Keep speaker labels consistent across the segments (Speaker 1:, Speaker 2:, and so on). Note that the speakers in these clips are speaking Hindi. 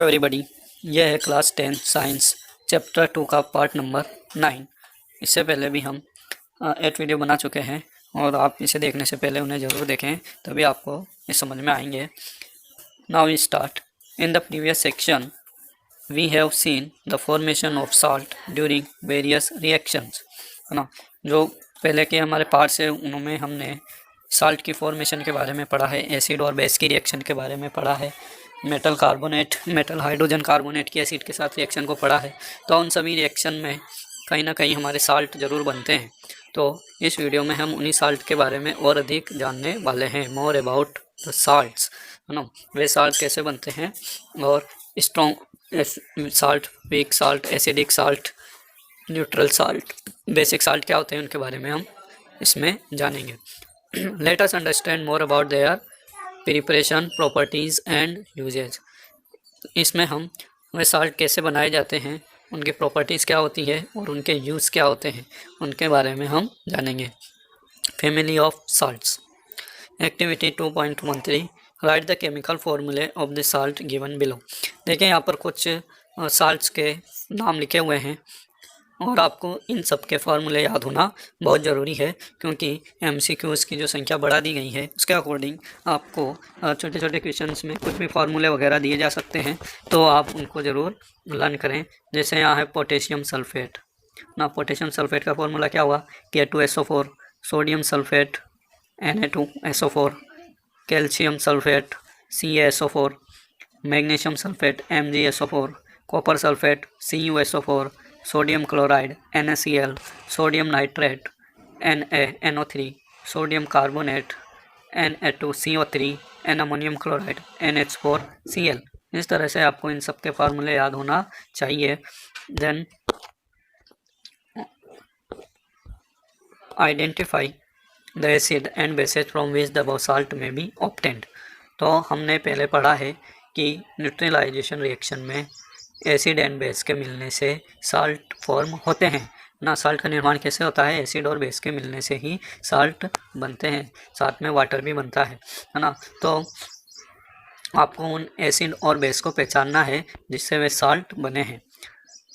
Speaker 1: एवरीबॉडी, यह है क्लास 10 साइंस चैप्टर 2 का पार्ट नंबर 9। इससे पहले भी हम 8 वीडियो बना चुके हैं और आप इसे देखने से पहले उन्हें ज़रूर देखें, तभी आपको ये समझ में आएंगे। Now we start. In the previous section we have seen the formation of salt during various reactions, है ना। जो पहले के हमारे पार्ट्स है उनमें हमने साल्ट की फॉर्मेशन के बारे में पढ़ा है, एसिड और बेस की रिएक्शन के बारे में पढ़ा है, मेटल हाइड्रोजन कार्बोनेट की एसिड के साथ रिएक्शन को पढ़ा है। तो उन सभी रिएक्शन में कहीं ना कहीं हमारे साल्ट ज़रूर बनते हैं। तो इस वीडियो में हम उन्हीं साल्ट के बारे में और अधिक जानने वाले हैं, मोर अबाउट द साल्ट्स, है ना। वे साल्ट कैसे बनते हैं और strong salt, weak salt, acidic salt, neutral salt, basic salt क्या होते हैं उनके बारे में हम इसमें जानेंगे। Let us understand more about their preparation, properties and uses. इसमें हम वे साल्ट कैसे बनाए जाते हैं, उनकी प्रॉपर्टीज़ क्या होती है और उनके यूज़ क्या होते हैं, उनके बारे में हम जानेंगे। Family of salts. Activity 2.13, right the chemical formulae of the salt given below. देखिए यहाँ पर कुछ साल्ट्स के नाम लिखे हुए हैं और आपको इन सब के फार्मूले याद होना बहुत ज़रूरी है, क्योंकि MCQs की जो संख्या बढ़ा दी गई है उसके अकॉर्डिंग आपको छोटे छोटे क्वेश्चंस में कुछ भी फार्मूले वगैरह दिए जा सकते हैं, तो आप उनको ज़रूर लर्न करें। जैसे यहाँ है पोटेशियम सल्फेट ना, पोटेशियम सल्फेट का फार्मूला क्या हुआ, K2SO4, sodium sulphate Na2SO4, calcium sulphate CaSO4, magnesium sulphate MgSO4, copper sulphate CuSO4, sodium chloride NaCl, sodium nitrate NaNO3, sodium carbonate Na2CO3, an ammonium chloride NH4Cl। इस तरह से आपको इन सब के फार्मूले याद होना चाहिए। Then identify the acid and bases from which the above salt may be obtained. तो हमने पहले पढ़ा है कि न्यूट्रलाइजेशन रिएक्शन में एसिड एंड बेस के मिलने से साल्ट फॉर्म होते हैं ना। साल्ट का निर्माण कैसे होता है, एसिड और बेस के मिलने से ही साल्ट बनते हैं, साथ में वाटर भी बनता है ना। तो आपको उन एसिड और बेस को पहचानना है जिससे वे साल्ट बने हैं।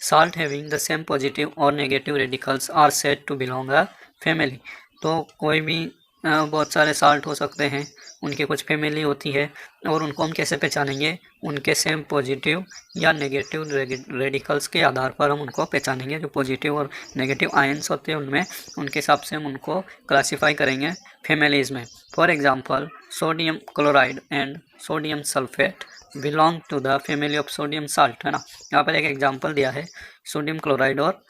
Speaker 1: Salt having the same positive और negative radicals are said to belong a family. तो कोई भी बहुत सारे साल्ट हो सकते हैं, उनकी कुछ फैमिली होती है और उनको हम कैसे पहचानेंगे, उनके सेम पॉजिटिव या नेगेटिव रेडिकल्स के आधार पर हम उनको पहचानेंगे। जो पॉजिटिव और नेगेटिव आयंस होते हैं उनमें, उनके हिसाब से हम उनको क्लासीफाई करेंगे फैमिलीज़ में। For example, sodium chloride and sodium sulphate belong to the family of sodium salt, है ना। यहाँ पर एक एग्जाम्पल दिया है, सोडियम क्लोराइड और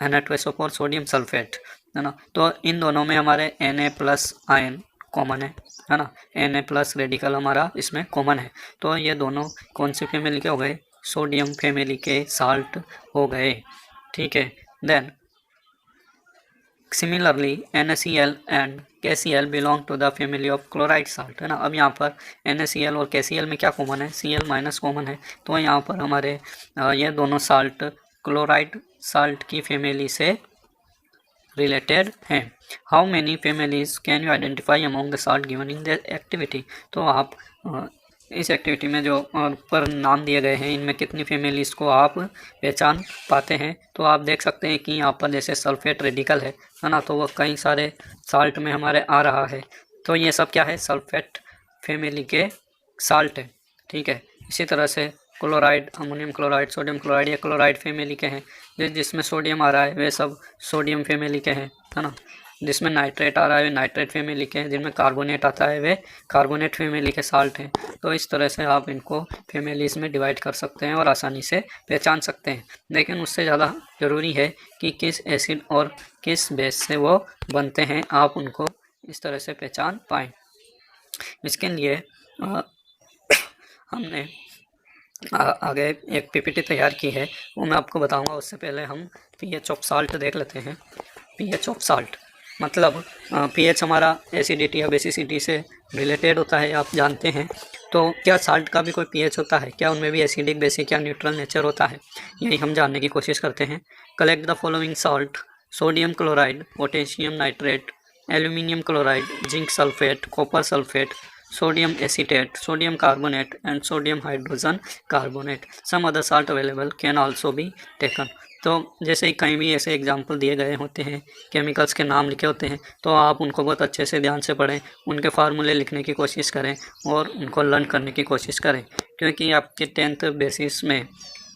Speaker 1: Na2SO4 सोडियम सल्फेट, है ना। तो इन दोनों में हमारे Na+ आयन कॉमन है ना, Na+ रेडिकल हमारा इसमें कॉमन है। तो ये दोनों कौन सी फैमिली के हो गए, सोडियम फैमिली के साल्ट हो गए, ठीक है। Then similarly NaCl and KCl belong to the family of chloride salt, है ना। अब यहाँ पर NaCl और KCl में क्या कॉमन है, Cl- कॉमन है। तो यहाँ पर हमारे ये दोनों साल्ट क्लोराइड साल्ट की फैमिली से रिलेटेड हैं। How many families can you identify among the salt given in the activity. तो आप इस एक्टिविटी में जो पर नाम दिए गए हैं, इनमें कितनी फैमिलीज़ को आप पहचान पाते हैं। तो आप देख सकते हैं कि यहाँ पर जैसे सल्फेट रेडिकल है ना, तो वो कई सारे साल्ट में हमारे आ रहा है। तो ये सब क्या है, सल्फेट फैमिली के साल्ट है, ठीक है। इसी तरह से chloride, ammonium chloride, sodium chloride, ये क्लोराइड फैमिली के हैं। जिसमें सोडियम आ रहा है वे सब सोडियम फैमिली के हैं, है ना। जिसमें नाइट्रेट आ रहा है वे नाइट्रेट फैमिली के हैं। जिनमें कार्बोनेट आता है वे कार्बोनेट फैमिली के साल्ट हैं। तो इस तरह से आप इनको फैमिलीज़ में डिवाइड कर सकते हैं और आसानी से पहचान सकते हैं। लेकिन उससे ज़्यादा ज़रूरी है कि किस एसिड और किस बेस से वो बनते हैं, आप उनको इस तरह से पहचान पाएँ। इसके लिए हमने आगे एक PPT तैयार की है, वो मैं आपको बताऊंगा। उससे पहले हम pH ऑफ साल्ट देख लेते हैं। pH ऑफ साल्ट मतलब pH हमारा एसिडिटी या बेसिसिटी से रिलेटेड होता है, आप जानते हैं। तो क्या साल्ट का भी कोई pH होता है, क्या उनमें भी एसिडिक, बेसिक या न्यूट्रल नेचर होता है, यही हम जानने की कोशिश करते हैं। Collect the following salt, sodium chloride, potassium nitrate, aluminium chloride, zinc sulphate, copper sulphate, sodium acetate, sodium carbonate and sodium hydrogen carbonate. Some other salt available can also be taken. तो जैसे कहीं भी ऐसे एग्जाम्पल दिए गए होते हैं, केमिकल्स के नाम लिखे होते हैं, तो आप उनको बहुत अच्छे से ध्यान से पढ़ें, उनके फार्मूले लिखने की कोशिश करें और उनको लर्न करने की कोशिश करें, क्योंकि आपके 10th बेसिस में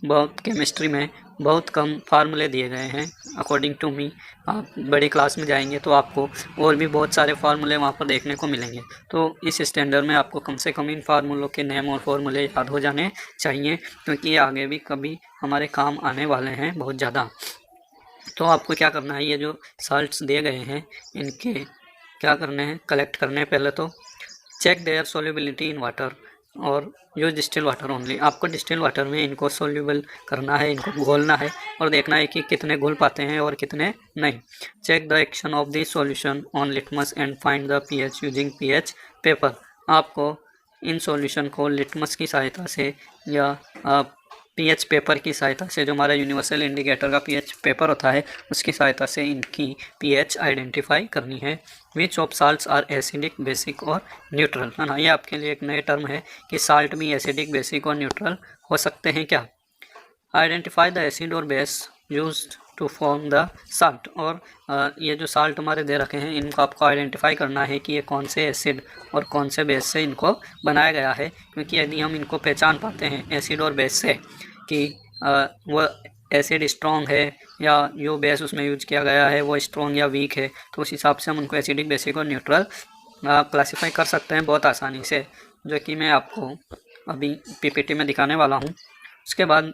Speaker 1: बहुत केमिस्ट्री में बहुत कम फार्मूले दिए गए हैं अकॉर्डिंग टू मी। आप बड़ी क्लास में जाएंगे तो आपको और भी बहुत सारे फार्मूले वहाँ पर देखने को मिलेंगे। तो इस स्टैंडर्ड में आपको कम से कम इन फार्मूलों के नेम और फार्मूले याद हो जाने चाहिए, क्योंकि ये आगे भी कभी हमारे काम आने वाले हैं बहुत ज़्यादा। तो आपको क्या करना है, ये जो साल्ट्स दिए गए हैं इनके क्या करने हैं, कलेक्ट करने हैं। पहले तो check their solubility in water और यूज डिस्टिल वाटर ओनली। आपको डिस्टिल वाटर में इनको सोल्यूबल करना है, इनको घोलना है और देखना है कि कितने घुल पाते हैं और कितने नहीं। Check the action of the solution on litmus and find the pH using pH paper. आपको इन सॉल्यूशन को लिटमस की सहायता से या पीएच पेपर की सहायता से, जो हमारा यूनिवर्सल इंडिकेटर का पीएच पेपर होता है उसकी सहायता से इनकी पीएच आइडेंटिफाई करनी है। Which of salts are acidic, basic और न्यूट्रल, है ना। ये आपके लिए एक नए टर्म है कि साल्ट भी एसिडिक, बेसिक और न्यूट्रल हो सकते हैं क्या। आइडेंटिफाई द एसिड और base used to form the salt. और ये जो साल्ट हमारे दे रखे हैं इनको आपको आइडेंटिफाई करना है कि ये कौन से एसिड और कौन से बेस से इनको बनाया गया है, क्योंकि यदि हम इनको पहचान पाते हैं एसिड और बेस से कि वो एसिड स्ट्रॉन्ग है या जो बेस उसमें यूज किया गया है वो स्ट्रॉन्ग या वीक है, तो उस हिसाब से हम उनको एसिडिक, बेसिक और न्यूट्रल क्लासीफाई कर सकते हैं बहुत आसानी से, जो कि मैं आपको अभी पीपीटी में दिखाने वाला हूँ। उसके बाद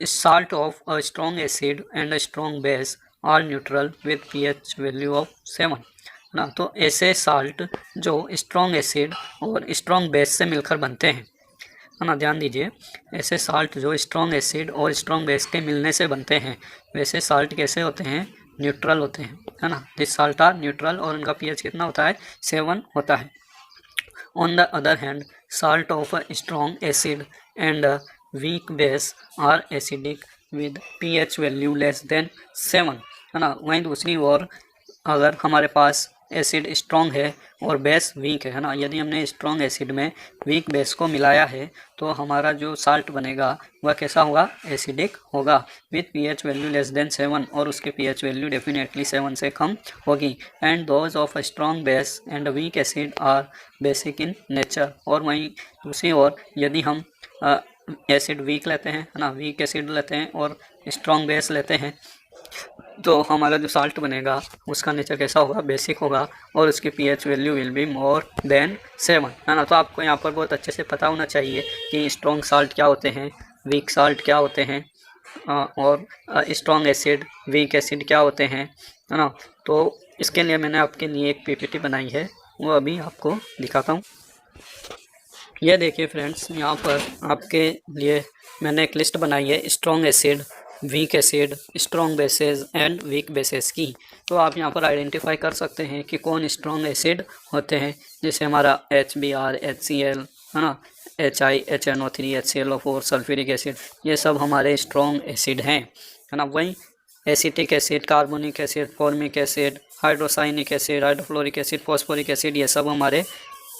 Speaker 1: salt of a strong acid and a strong base are neutral with pH value of 7 ना। तो ऐसे साल्ट जो स्ट्रॉन्ग एसिड और स्ट्रॉन्ग बेस से मिलकर बनते हैं, है ना, ध्यान दीजिए, ऐसे साल्ट जो स्ट्रॉन्ग एसिड और स्ट्रॉन्ग बेस के मिलने से बनते हैं वैसे साल्ट कैसे होते हैं, न्यूट्रल होते हैं, है ना। दिस साल्ट आर न्यूट्रल और उनका पीएच कितना होता है, 7 होता है। On the other hand salt of a strong acid and a weak base are acidic with pH value less than 7, है ना। वहीं दूसरी ओर अगर हमारे पास एसिड स्ट्रॉन्ग है और बेस वीक है ना, यदि हमने स्ट्रॉन्ग एसिड में वीक बेस को मिलाया है तो हमारा जो साल्ट बनेगा वह कैसा होगा, एसिडिक होगा with pH value less than 7, और उसके पीएच वैल्यू डेफिनेटली 7 से कम होगी। And those of a strong base and weak acid are basic in nature. और वहीं दूसरी ओर यदि हम एसिड वीक लेते हैं, है ना, वीक एसिड लेते हैं और स्ट्रॉन्ग बेस लेते हैं, तो हमारा जो साल्ट बनेगा उसका नेचर कैसा होगा, बेसिक होगा और उसकी pH value will be more than 7, है ना। तो आपको यहाँ पर बहुत अच्छे से पता होना चाहिए कि स्ट्रॉन्ग साल्ट क्या होते हैं, वीक साल्ट क्या होते हैं और स्ट्रॉन्ग एसिड, वीक एसिड क्या होते हैं, है ना। तो इसके लिए मैंने आपके लिए एक पीपीटी बनाई है, वो अभी आपको दिखाता हूँ। ये देखिए फ्रेंड्स, यहाँ पर आपके लिए मैंने एक लिस्ट बनाई है strong acid, weak acid, strong bases and weak bases की। तो आप यहाँ पर आइडेंटिफाई कर सकते हैं कि कौन स्ट्रॉन्ग एसिड होते हैं, जैसे हमारा HBr, HCl, है ना, HI, HNO3, HClO4, sulphuric acid, ये सब हमारे स्ट्रॉन्ग एसिड हैं, है ना। वहीं acetic acid, carbonic acid, formic acid, hydrocyanic acid, hydrofluoric acid, phosphoric acid, ये सब हमारे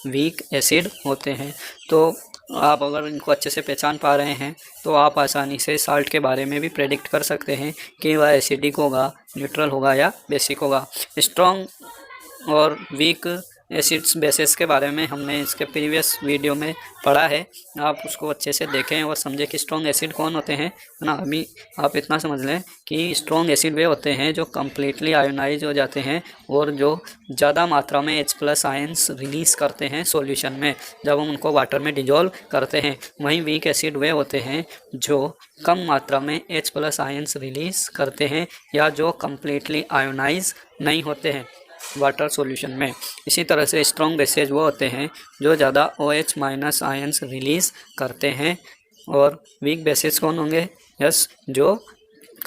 Speaker 1: वीक एसिड होते हैं। तो आप अगर इनको अच्छे से पहचान पा रहे हैं तो आप आसानी से साल्ट के बारे में भी प्रेडिक्ट कर सकते हैं कि वह एसिडिक होगा, न्यूट्रल होगा या बेसिक होगा। स्ट्रॉन्ग और वीक एसिड्स बेसिस के बारे में हमने इसके प्रीवियस वीडियो में पढ़ा है, आप उसको अच्छे से देखें और समझें कि स्ट्रॉन्ग एसिड कौन होते हैं, है ना। अभी आप इतना समझ लें कि स्ट्रॉन्ग एसिड वे होते हैं जो कम्प्लीटली आयोनाइज हो जाते हैं और जो ज़्यादा मात्रा में H+ आयंस रिलीज़ करते हैं सॉल्यूशन में जब हम उनको वाटर में डिजोल्व करते हैं। वहीं वीक एसिड वे होते हैं जो कम मात्रा में H+ आयंस रिलीज़ करते हैं या जो कम्प्लीटली आयोनाइज नहीं होते हैं वाटर सॉल्यूशन में। इसी तरह से स्ट्रॉन्ग बेसेज वो होते हैं जो ज़्यादा OH- आयंस रिलीज़ करते हैं। और वीक बेसेज कौन होंगे, यस, जो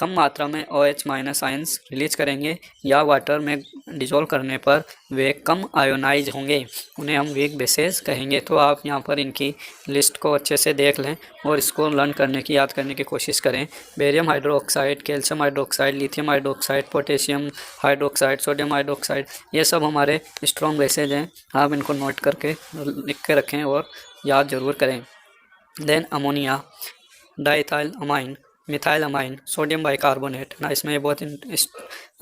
Speaker 1: कम मात्रा में OH माइनस आयंस रिलीज करेंगे या वाटर में डिजोल्व करने पर वे कम आयोनाइज होंगे, उन्हें हम वीक बेसेस कहेंगे। तो आप यहाँ पर इनकी लिस्ट को अच्छे से देख लें और इसको लर्न करने की, याद करने की कोशिश करें। Barium hydroxide, calcium hydroxide, lithium hydroxide, potassium hydroxide, sodium hydroxide, ये सब हमारे स्ट्रॉन्ग बेसेज हैं। आप इनको नोट करके लिख के रखें और याद ज़रूर करें। Then ammonia, diethyl amine, methyl amine, sodium bicarbonate ना, इसमें बहुत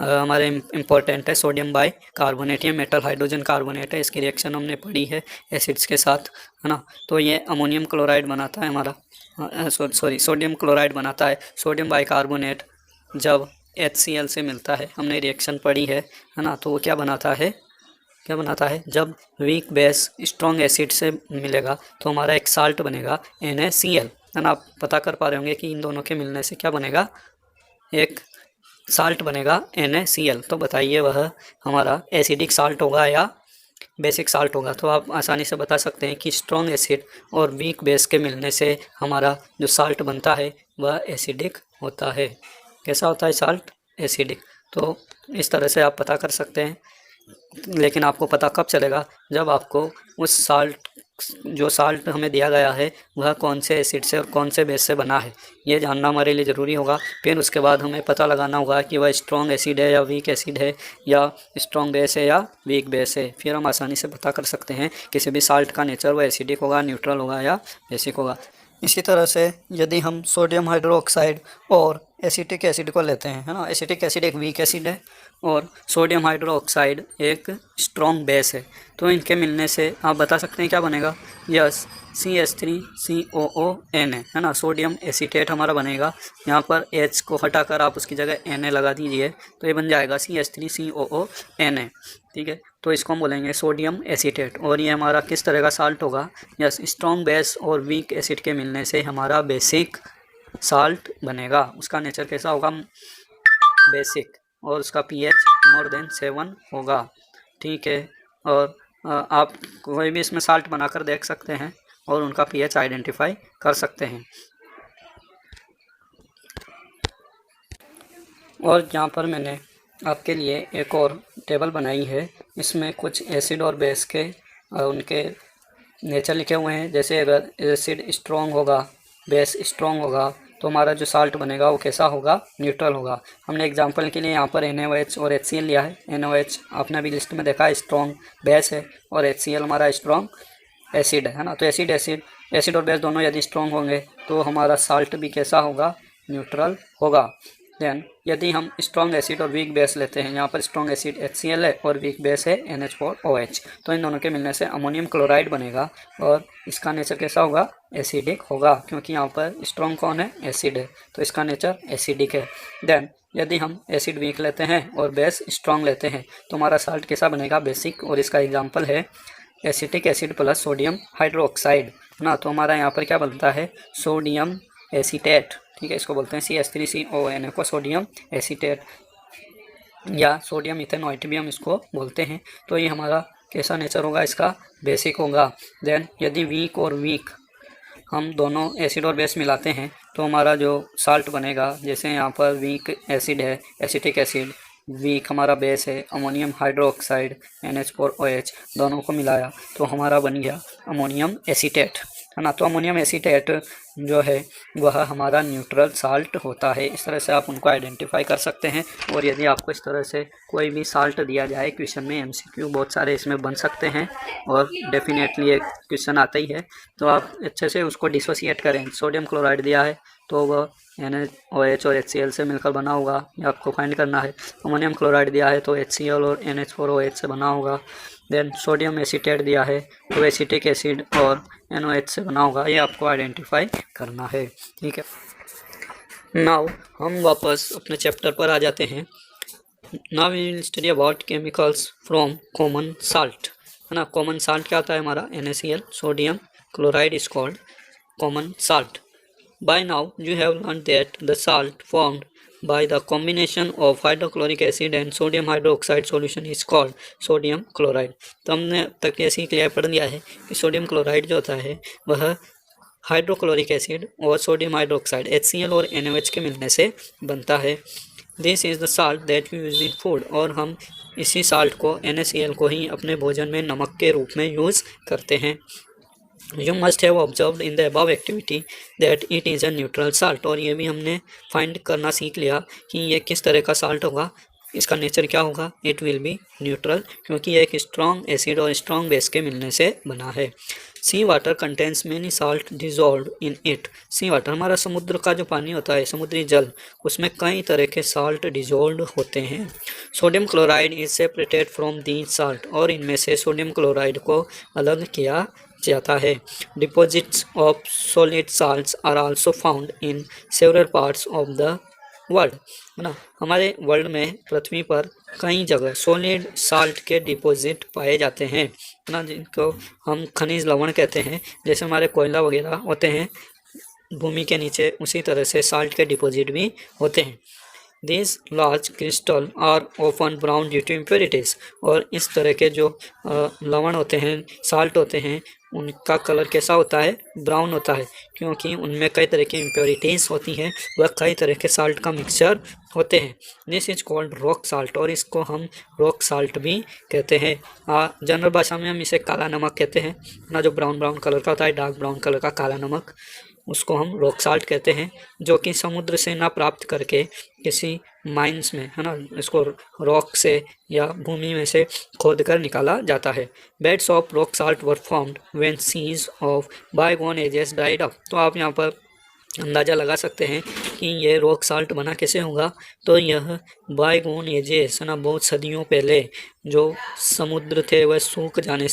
Speaker 1: हमारे इम्पोर्टेंट है सोडियम बाइकार्बोनेट। ये मेटल हाइड्रोजन कार्बोनेट है, इसकी रिएक्शन हमने पढ़ी है एसिड्स के साथ, है ना। तो ये अमोनियम क्लोराइड बनाता है हमारा, सोडियम क्लोराइड बनाता है। सोडियम बाइकार्बोनेट जब HCl से मिलता है, हमने रिएक्शन पढ़ी है ना, तो वो क्या बनाता है, जब वीक बेस स्ट्रॉन्ग एसिड से मिलेगा तो हमारा एक साल्ट बनेगा NaCl, है ना। आप पता कर पा रहे होंगे कि इन दोनों के मिलने से क्या बनेगा, एक साल्ट बनेगा NaCl। तो बताइए वह हमारा एसिडिक साल्ट होगा या बेसिक साल्ट होगा। तो आप आसानी से बता सकते हैं कि स्ट्रॉन्ग एसिड और वीक बेस के मिलने से हमारा जो साल्ट बनता है वह एसिडिक होता है। कैसा होता है साल्ट, एसिडिक। तो इस तरह से आप पता कर सकते हैं, लेकिन आपको पता कब चलेगा, जब आपको उस जो साल्ट हमें दिया गया है वह कौन से एसिड से और कौन से बेस से बना है, ये जानना हमारे लिए ज़रूरी होगा। फिर उसके बाद हमें पता लगाना होगा कि वह स्ट्रॉन्ग एसिड है या वीक एसिड है, या स्ट्रॉन्ग बेस है या वीक बेस है। फिर हम आसानी से पता कर सकते हैं किसी भी साल्ट का नेचर, वह एसिडिक होगा, न्यूट्रल होगा या बेसिक होगा। इसी तरह से यदि हम सोडियम हाइड्रोक्साइड और एसिटिक एसिड को लेते हैं, है ना, एसिटिक एसिड एक वीक एसिड है और सोडियम हाइड्रोक्साइड एक स्ट्रॉन्ग बेस है, तो इनके मिलने से आप बता सकते हैं क्या बनेगा, यस CH3COONA, है ना। सोडियम एसीटेट हमारा बनेगा, यहाँ पर H को हटाकर आप उसकी जगह Na लगा दीजिए तो ये बन जाएगा CH3COONA, ठीक है। तो इसको हम बोलेंगे सोडियम एसीटेट। और ये हमारा किस तरह का साल्ट होगा, यस स्ट्रॉन्ग बेस और वीक एसिड के मिलने से हमारा बेसिक साल्ट बनेगा। उसका नेचर कैसा होगा, बेसिक, और उसका pH मोर देन 7 होगा, ठीक है। और आप कोई भी इसमें साल्ट बनाकर देख सकते हैं और उनका pH आइडेंटिफाई कर सकते हैं। और यहाँ पर मैंने आपके लिए एक और टेबल बनाई है, इसमें कुछ एसिड और बेस के उनके नेचर लिखे हुए हैं। जैसे अगर एसिड स्ट्रॉन्ग होगा, बेस स्ट्रॉन्ग होगा, तो हमारा जो साल्ट बनेगा वो कैसा होगा, न्यूट्रल होगा। हमने एग्जांपल के लिए यहाँ पर NaOH और HCl लिया है। NaOH आपने अभी लिस्ट में देखा स्ट्रॉन्ग बेस है और HCl हमारा स्ट्रॉन्ग एसिड है ना। तो एसिड और बेस दोनों यदि स्ट्रॉन्ग होंगे तो हमारा साल्ट भी कैसा होगा, न्यूट्रल होगा। देन यदि हम स्ट्रॉन्ग एसिड और वीक बेस लेते हैं, यहाँ पर स्ट्रॉन्ग एसिड HCl है और वीक बेस है NH4OH, तो इन दोनों के मिलने से अमोनियम क्लोराइड बनेगा और इसका नेचर कैसा होगा, एसिडिक होगा, क्योंकि यहाँ पर स्ट्रॉन्ग कौन है, एसिड है, तो इसका नेचर एसिडिक है। देन यदि हम एसिड वीक लेते हैं और बेस स्ट्रॉन्ग लेते हैं तो हमारा साल्ट कैसा बनेगा, बेसिक, और इसका एग्जाम्पल है acetic acid plus sodium hydroxide ना। तो हमारा यहाँ पर क्या बनता है, सोडियम एसीटेट, ठीक है, इसको बोलते हैं CH3CONA को सोडियम एसीटेट या सोडियम इथेनॉइट भी हम इसको बोलते हैं। तो ये हमारा कैसा नेचर होगा, इसका बेसिक होगा। देन यदि वीक और वीक हम दोनों एसिड और बेस मिलाते हैं तो हमारा जो साल्ट बनेगा, जैसे यहाँ पर वीक एसिड है, एसिटिक एसिड, वीक हमारा बेस है अमोनियम हाइड्रोक्साइड NH4OH, दोनों को मिलाया तो हमारा बन गया अमोनियम एसीटेट, है ना। तो अमोनियम एसीटेट जो है वह हमारा न्यूट्रल साल्ट होता है। इस तरह से आप उनको आइडेंटिफाई कर सकते हैं। और यदि आपको इस तरह से कोई भी साल्ट दिया जाए क्वेश्चन में, MCQ बहुत सारे इसमें बन सकते हैं और डेफिनेटली एक क्वेश्चन आता ही है, तो आप अच्छे से उसको डिसोसिएट करें। सोडियम क्लोराइड दिया है तो वह NaOH और HCl से मिलकर बना होगा, ये आपको फाइंड करना है। अमोनियम क्लोराइड दिया है तो HCl और NH4OH से बना होगा। देन सोडियम एसीटेट दिया है तो एसिटिक एसिड और NOH से बना होगा, ये आपको आइडेंटिफाई करना है, ठीक है। नाउ हम वापस अपने चैप्टर पर आ जाते हैं। Now we will study about chemicals from common salt, है ना। कॉमन साल्ट क्या होता है हमारा, NaCl, sodium chloride is called common salt. By now you have learned that the salt formed by the combination of hydrochloric acid and sodium hydroxide solution is called sodium chloride। तो हमने तक ये सीख लिया, पढ़ लिया है कि सोडियम क्लोराइड जो होता है वह हाइड्रोक्लोरिक एसिड और सोडियम हाइड्रोक्साइड HCl और NaOH के मिलने से बनता है। This is the salt that we use in food, और हम इसी साल्ट को NaCl को ही अपने भोजन में नमक के रूप में यूज़ करते हैं। You must have observed in the above activity that it is a neutral salt, और ये भी हमने फाइंड करना सीख लिया कि ये किस तरह का साल्ट होगा, इसका नेचर क्या होगा, इट विल बी न्यूट्रल, क्योंकि ये एक स्ट्रॉन्ग एसिड और स्ट्रॉन्ग बेस के मिलने से बना है। Sea water contains many salt dissolve in it. Sea water हमारा समुद्र का जो पानी होता है, समुद्री जल, उसमें कई तरह के साल्ट डिजॉल्व होते हैं। Sodium chloride is separated from the salt, और इनमें से सोडियम क्लोराइड को अलग किया जाता है। Deposits of solid salts are also found in several parts of the world, है ना। हमारे वर्ल्ड में, पृथ्वी पर कई जगह सॉलिड साल्ट के डिपॉजिट पाए जाते हैं, है ना, जिनको हम खनिज लवण कहते हैं। जैसे हमारे कोयला वगैरह होते हैं भूमि के नीचे, उसी तरह से साल्ट के डिपॉजिट भी होते हैं। These large crystal are often brown due to impurities, और इस तरह के जो लवण होते हैं, साल्ट होते हैं, उनका कलर कैसा होता है, ब्राउन होता है, क्योंकि उनमें कई तरह की इम्प्योरिटीज़ होती हैं, वह कई तरह के साल्ट का मिक्सचर होते हैं। This is called rock salt, और इसको हम रॉक साल्ट भी कहते हैं। जनरल भाषा में हम इसे काला नमक कहते हैं ना, जो ब्राउन ब्राउन कलर का होता है, डार्क ब्राउन कलर का काला नमक, उसको हम रॉक साल्ट कहते हैं, जो कि समुद्र से ना प्राप्त करके किसी माइंस में, है ना, इसको रॉक से या भूमि में से खोद कर निकाला जाता है। Beds of rock salt were formed when seas of bygone ages dried up. तो आप यहाँ पर अंदाज़ा लगा सकते हैं कि ये रॉक साल्ट बना कैसे होगा। तो यह बायगोन एजेस, है ना, बहुत सदियों पहले जो समुद्र थे वह सूख जाने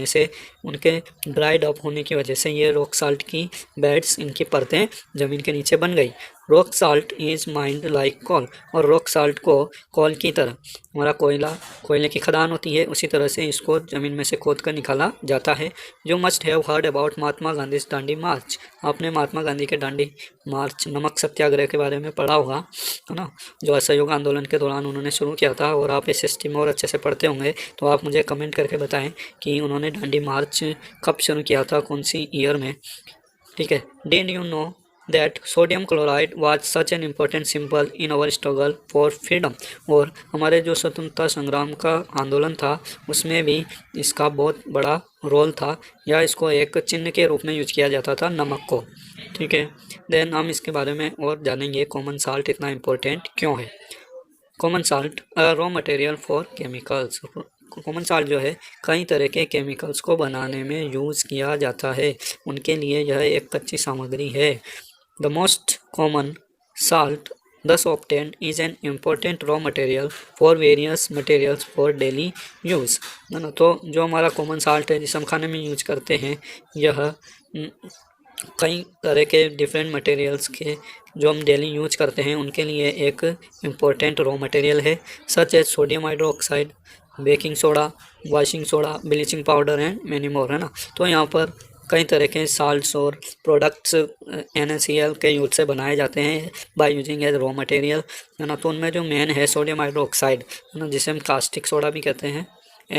Speaker 1: से, उनके ड्राइड अप होने की वजह से ये रॉक साल्ट की बेड्स, इनकी परतें ज़मीन के नीचे बन गई। Rock salt is mind like call, और रॉक साल्ट को कॉल की तरह, हमारा कोयले की खदान होती है, उसी तरह से इसको ज़मीन में से खोद कर निकाला जाता है। You must have heard about Mahatma Gandhi Dandi march. आपने महात्मा गांधी के दांडी मार्च, नमक सत्याग्रह के बारे में पढ़ा होगा, है ना, जो असहयोग आंदोलन के दौरान उन्होंने शुरू किया था। और आप SST में और अच्छे से पढ़ते होंगे, तो आप मुझे कमेंट करके बताएं कि उन्होंने दांडी मार्च कब शुरू किया था, कौन सी ईयर में। ठीक है। Did you know that sodium chloride was such an important symbol in our struggle for freedom, और हमारे जो स्वतंत्रता संग्राम का आंदोलन था उसमें भी इसका बहुत बड़ा रोल था, या इसको एक चिन्ह के रूप में यूज किया जाता था, नमक को। ठीक है। देन हम इसके बारे में और जानेंगे, कॉमन साल्ट इतना इम्पोर्टेंट क्यों है। Common salt raw material for chemicals. Common salt जो है कई तरह के केमिकल्स को बनाने में यूज़ किया जाता है, उनके लिए यह एक कच्ची सामग्री है। The most common salt thus obtained is an important raw material for various materials for daily use, है ना। तो जो हमारा कॉमन साल्ट है, जिसे हम खाने में यूज करते हैं, यह कई तरह के डिफरेंट मटेरियल्स के जो हम डेली यूज करते हैं उनके लिए एक इम्पोर्टेंट रॉ मटेरियल है, such as sodium hydroxide, baking soda, washing soda, bleaching powder and many more, है ना। तो यहाँ पर कई तरह के साल्ट्स और प्रोडक्ट्स NaCl के यूज से बनाए जाते हैं by using as raw material, है ना। तो उनमें जो मेन है सोडियम हाइड्रोक्साइड, है ना, जिसे हम कास्टिक सोडा भी कहते हैं,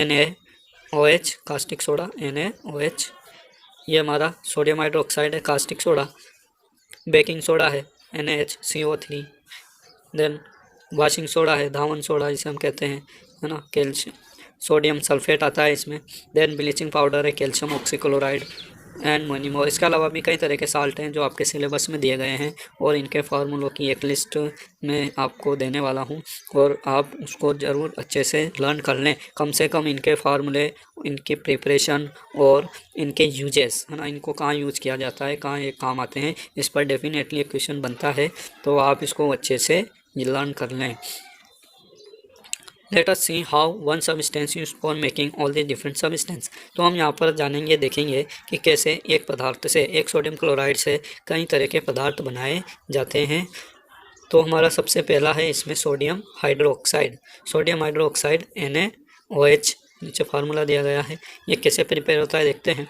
Speaker 1: NaOH, कास्टिक सोडा NaOH, ये हमारा सोडियम हाइड्रोक्साइड है, कास्टिक सोडा। बेकिंग सोडा है NaHCO3। देन वॉशिंग सोडा है, धावन सोडा जिसे हम कहते हैं, है ना, कैल्शियम सोडियम सल्फेट आता है इसमें। देन ब्लीचिंग पाउडर है, कैल्शियम ऑक्सीक्लोराइड एंड मनी मोर। इसके अलावा भी कई तरह के साल्ट हैं जो आपके सिलेबस में दिए गए हैं, और इनके फार्मूलों की एक लिस्ट मैं आपको देने वाला हूं, और आप उसको ज़रूर अच्छे से लर्न कर लें। कम से कम इनके फार्मूले, इनकी प्रिपरेशन और इनके यूजेस, है ना, इनको कहाँ यूज किया जाता है, कहाँ ये काम आते हैं, इस पर डेफिनेटली एक क्वेश्चन बनता है, तो आप इसको अच्छे से लर्न कर लें। Let us see how one substance used for making all the different substance। तो हम यहाँ पर जानेंगे, देखेंगे कि कैसे एक पदार्थ से, एक सोडियम क्लोराइड से कई तरह के पदार्थ बनाए जाते हैं। तो हमारा सबसे पहला है इसमें sodium hydroxide. Sodium hydroxide NaOH, नीचे फार्मूला दिया गया है। ये कैसे प्रिपेयर होता है देखते हैं।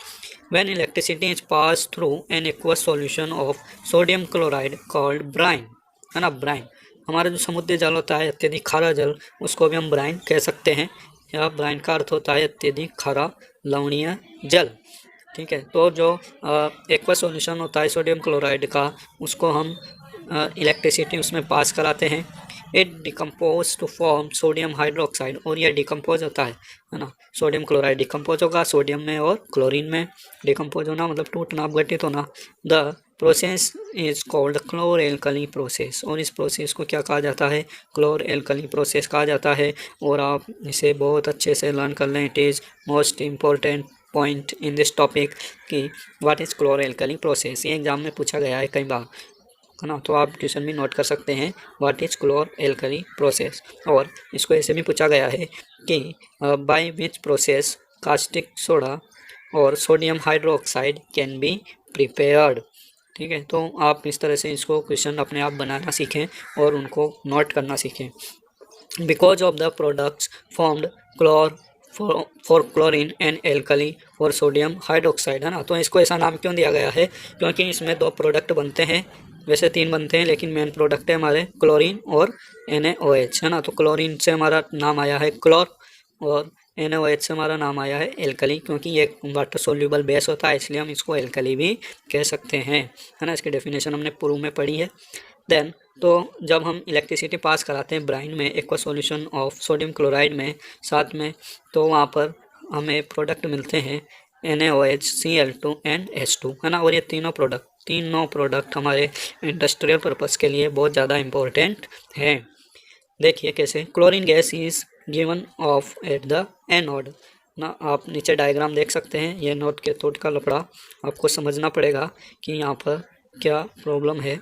Speaker 1: When electricity is passed through an aqueous solution of sodium chloride called brine, है ना, ब्राइन। हमारा जो समुद्री जल होता है, अत्यधिक खारा जल, उसको भी हम ब्राइन कह सकते हैं, या ब्राइन का अर्थ होता है अत्यधिक खारा लवणीय जल। ठीक है। तो जो एक्वा सॉल्यूशन होता है सोडियम क्लोराइड का, उसको हम इलेक्ट्रिसिटी उसमें पास कराते हैं। It decompose to form sodium hydroxide, और यह डिकम्पोज होता है ना। सोडियम क्लोराइड डिकम्पोज होगा सोडियम में और क्लोरीन में। डिकम्पोज होना मतलब टूटना, अपघटित होना। The process is called chlor alkali process, और इस प्रोसेस को क्या कहा जाता है? क्लोर एल्कली प्रोसेस कहा जाता है। और आप इसे बहुत अच्छे से लर्न कर लें। It is most important point in this topic कि व्हाट इज़ क्लोर एल्कली प्रोसेस। ये एग्जाम में पूछा गया है कई बार, है ना। तो आप ट्यूशन में नोट कर सकते हैं what is chlor alkali process. और इसको ऐसे भी पूछा गया है कि by which process caustic soda और sodium hydroxide can be prepared. ठीक है। तो आप इस तरह से इसको क्वेश्चन अपने आप बनाना सीखें और उनको नोट करना सीखें। Because of the products formed chlor for chlorine and alkali for sodium hydroxide, है ना। तो इसको ऐसा नाम क्यों दिया गया है? क्योंकि इसमें 2 प्रोडक्ट बनते हैं, वैसे 3 बनते हैं, लेकिन मेन प्रोडक्ट है हमारे क्लोरीन और NaOH, है ना। तो क्लोरीन से हमारा नाम आया है क्लोर, और NaOH से हमारा नाम आया है एल्कली, क्योंकि ये वाटर सोल्यूबल बेस होता है, इसलिए हम इसको एल्कली भी कह सकते हैं, है ना। इसकी डेफिनेशन हमने पूर्व में पढ़ी है। देन तो जब हम इलेक्ट्रिसिटी पास कराते हैं ब्राइन में aqua solution of sodium chloride में साथ में, तो वहाँ पर हमें प्रोडक्ट मिलते हैं NaOH, Cl2 एंड H2, है ना। और ये तीनों प्रोडक्ट हमारे इंडस्ट्रियल पर्पस के लिए बहुत ज़्यादा इम्पोर्टेंट है। देखिए कैसे। Chlorine gas is given of at the anode ना। आप नीचे डायग्राम देख सकते हैं। ये नोट के थोट का लफड़ा आपको समझना पड़ेगा कि यहाँ पर क्या प्रॉब्लम है।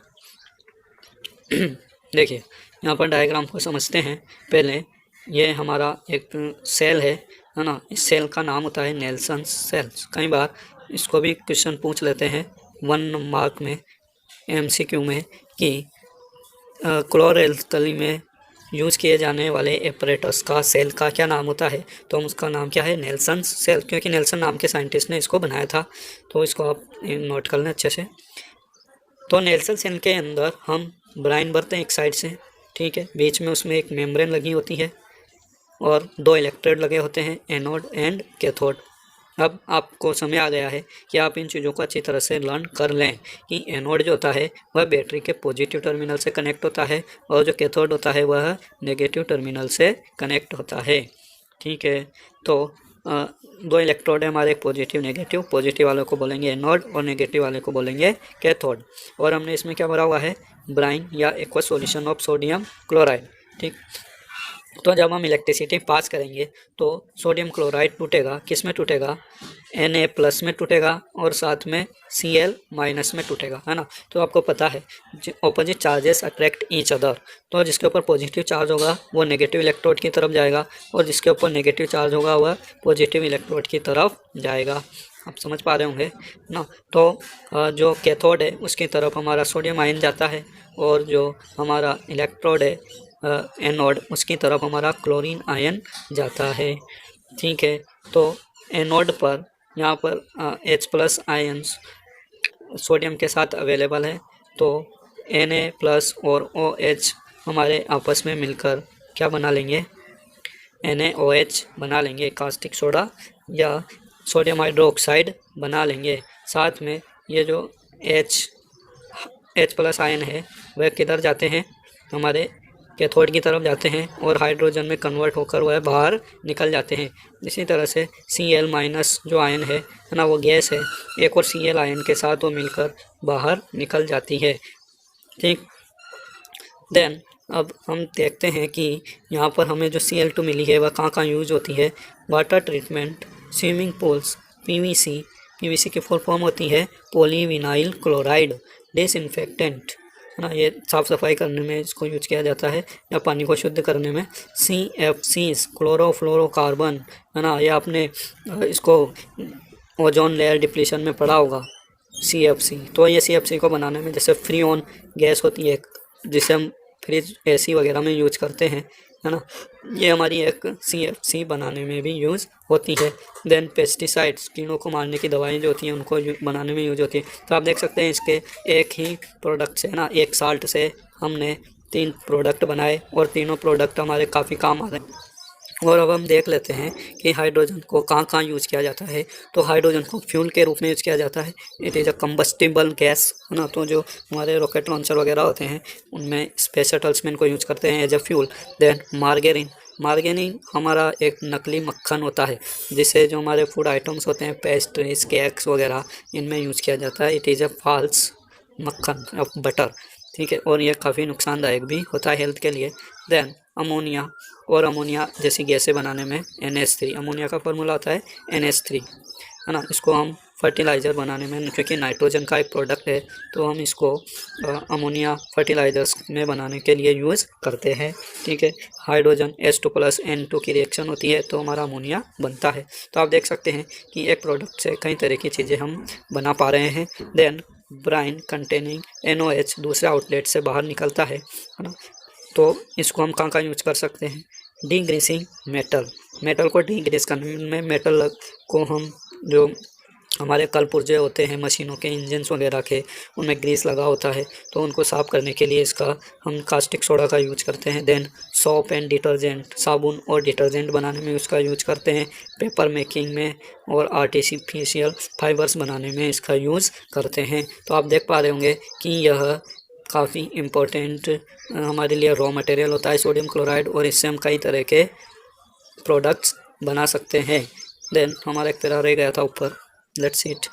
Speaker 1: देखिए यहाँ पर डायग्राम को समझते हैं पहले। ये हमारा एक सेल है ना। इस सेल का नाम होता है नेल्सन सेल्स। कई बार इसको भी क्वेश्चन पूछ लेते हैं 1 मार्क में, MCQ में, कि क्लोरेल्कली में यूज़ किए जाने वाले एपरेटस का सेल का क्या नाम होता है? तो हम उसका नाम क्या है? नेल्सन सेल, क्योंकि नेल्सन नाम के साइंटिस्ट ने इसको बनाया था। तो इसको आप नोट कर लें अच्छे से। तो नेल्सन सेल के अंदर हम ब्राइन भरते हैं एक साइड से, ठीक है। बीच में उसमें एक मेम्ब्रेन लगी होती है और 2 इलेक्ट्रोड लगे होते हैं, एनोड एंड कैथोड। अब आपको समझ आ गया है कि आप इन चीज़ों को अच्छी तरह से लर्न कर लें कि एनोड जो होता है वह बैटरी के पॉजिटिव टर्मिनल से कनेक्ट होता है, और जो कैथोड होता है वह नेगेटिव टर्मिनल से कनेक्ट होता है, ठीक है। तो 2 इलेक्ट्रोड है हमारे, पॉजिटिव नेगेटिव। पॉजिटिव वाले को बोलेंगे एनोड और नेगेटिव वाले को बोलेंगे कैथोड। और हमने इसमें क्या भरा हुआ है? ब्राइन या aqua solution of sodium chloride, ठीक। तो जब हम इलेक्ट्रिसिटी पास करेंगे तो सोडियम क्लोराइड टूटेगा, किस में टूटेगा? Na+ में टूटेगा, और साथ में Cl- में टूटेगा, है ना। तो आपको पता है opposite charges attract each other. तो जिसके ऊपर पॉजिटिव चार्ज होगा वो नेगेटिव इलेक्ट्रोड की तरफ जाएगा, और जिसके ऊपर नेगेटिव चार्ज होगा वह पॉजिटिव इलेक्ट्रोड की तरफ जाएगा। आप समझ पा रहे होंगे ना। तो जो कैथोड है उसकी तरफ हमारा सोडियम आयन जाता है, और जो हमारा इलेक्ट्रोड है एनोड, उसकी तरफ हमारा क्लोरीन आयन जाता है, ठीक है। तो एनोड पर यहाँ पर H+ आयन्स सोडियम के साथ अवेलेबल है, तो Na+ और OH हमारे आपस में मिलकर क्या बना लेंगे? NaOH बना लेंगे, कास्टिक सोडा या सोडियम हाइड्रोक्साइड बना लेंगे। साथ में ये जो H+ आयन है वह किधर जाते हैं? हमारे कैथोड की तरफ जाते हैं, और हाइड्रोजन में कन्वर्ट होकर वह बाहर निकल जाते हैं। इसी तरह से Cl- जो आयन है ना, वो गैस है, एक और Cl आयन के साथ वो मिलकर बाहर निकल जाती है, ठीक। देन अब हम देखते हैं कि यहाँ पर हमें जो Cl2 मिली है वह कहाँ कहाँ यूज होती है? Water treatment, swimming pools, PVC की फुल फॉर्म होती है पॉलीविनाइल क्लोराइड, डिसइंफेक्टेंट, है ना। ये साफ़ सफाई करने में इसको यूज किया जाता है, या पानी को शुद्ध करने में। CFCs, क्लोरोफ्लोरोकार्बन, है ना। ये आपने इसको ओजोन लेयर डिप्लीशन में पढ़ा होगा, CFC। तो ये CFC को बनाने में, जैसे फ्रीऑन गैस होती है जिसे हम फ्रिज AC वगैरह में यूज करते हैं, है ना, ये हमारी एक CFC बनाने में भी यूज़ होती है। देन पेस्टिसाइड्स, कीड़ों को मारने की दवाएं जो होती हैं उनको बनाने में यूज होती है। तो आप देख सकते हैं इसके एक ही प्रोडक्ट से, है ना, एक साल्ट से हमने 3 प्रोडक्ट बनाए, और तीनों प्रोडक्ट हमारे काफ़ी काम आ रहे हैं। और अब हम देख लेते हैं कि हाइड्रोजन को कहाँ कहाँ यूज़ किया जाता है। तो हाइड्रोजन को फ्यूल के रूप में यूज़ किया जाता है। It is a combustible gas, है ना। तो जो हमारे रॉकेट लॉन्चर वगैरह होते हैं उनमें स्पेस शटल्स में इनको यूज़ करते हैं एज अ फ्यूल। देन मार्गेरिन, मार्गेरिन हमारा एक नकली मक्खन होता है जिसे जो हमारे फूड आइटम्स होते हैं, पेस्ट्रीज, केक्स वगैरह, इनमें यूज़ किया जाता है। इट इज़ अ फॉल्स मक्खन ऑफ बटर, ठीक है, और ये काफ़ी नुकसानदायक भी होता है हेल्थ के लिए। देन अमोनिया, और अमोनिया जैसी गैसें बनाने में NH3, अमोनिया का फार्मूला होता है NH3, है ना। इसको हम फर्टिलाइज़र बनाने में, क्योंकि नाइट्रोजन का एक प्रोडक्ट है, तो हम इसको अमोनिया फर्टिलाइज़र्स में बनाने के लिए यूज़ करते हैं, ठीक है। हाइड्रोजन H2+N2 की रिएक्शन होती है तो हमारा अमोनिया बनता है। तो आप देख सकते हैं कि एक प्रोडक्ट से कई तरह की चीज़ें हम बना पा रहे हैं। देन ब्राइन कंटेनिंग NOH दूसरे आउटलेट से बाहर निकलता है ना। तो इसको हम कहाँ कहाँ यूज कर सकते हैं। डीग्रीसिंग मेटल, मेटल को डीग्रीस करने में, मेटल को हम जो हमारे कल पुर्जे होते हैं मशीनों के, इंजन्स वगैरह के, उनमें ग्रीस लगा होता है तो उनको साफ़ करने के लिए इसका हम कास्टिक सोडा का यूज करते हैं। देन सोप एंड डिटर्जेंट, साबुन और डिटर्जेंट बनाने में इसका यूज करते हैं। पेपर मेकिंग में और आर्टिफिशियल फाइबर्स बनाने में इसका यूज़ करते हैं। तो आप देख पा रहे होंगे कि यह काफ़ी इम्पोर्टेंट हमारे लिए रॉ मटेरियल होता है सोडियम क्लोराइड, और इससे हम कई तरह के प्रोडक्ट्स बना सकते हैं। देन हमारा एक पैरा रह गया था ऊपर, let's it.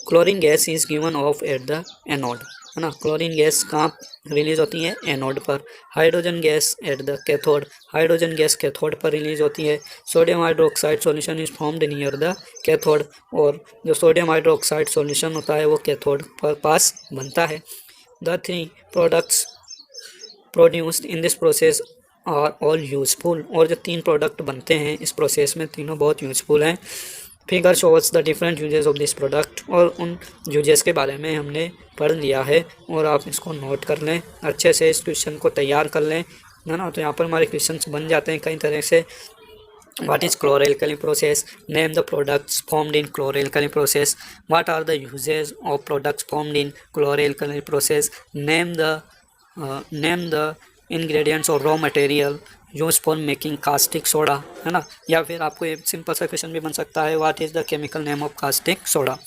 Speaker 1: Chlorine gas is given of at the anode, है ना। क्लोरीन गैस कहाँ रिलीज होती है, एनोड पर। Hydrogen gas at the cathode, hydrogen gas cathode पर रिलीज होती है। Sodium hydroxide solution is formed near the cathode, और जो सोडियम हाइड्रोक्साइड सॉल्यूशन होता है वो कैथोड पर पास बनता है। The three products produced in this process are all useful, और जो 3 प्रोडक्ट बनते हैं इस प्रोसेस में तीनों बहुत यूजफुल हैं। Figure shows the different uses of this product, और उन यूजेस के बारे में हमने पढ़ लिया है, और आप इसको नोट कर लें अच्छे से, इस क्वेश्चन को तैयार कर लें, है ना। तो यहाँ पर हमारे क्वेश्चन बन जाते हैं कई तरह से। What is chloralkali process? Name the products formed in chloralkali process. What are the uses of products formed in chloralkali process? Name the ingredients or raw material used for making caustic soda, है ना। या फिर आपको एक सिंपल सा क्वेश्चन भी बन सकता है, What is the chemical name of caustic soda?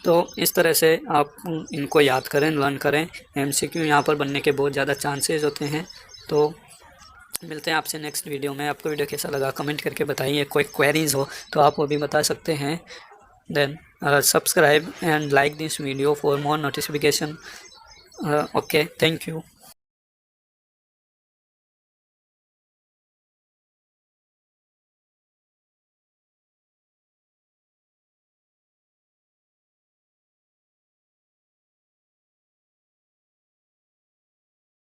Speaker 1: तो इस तरह से आप इनको याद करें, लर्न करें। MCQ यहाँ पर बनने के बहुत ज़्यादा चांसेस होते हैं। तो मिलते हैं आपसे नेक्स्ट वीडियो में। आपको वीडियो कैसा लगा कमेंट करके बताइए। कोई क्वेरीज हो तो आप वो भी बता सकते हैं। Then subscribe and like this video for more notification. Okay, thank you.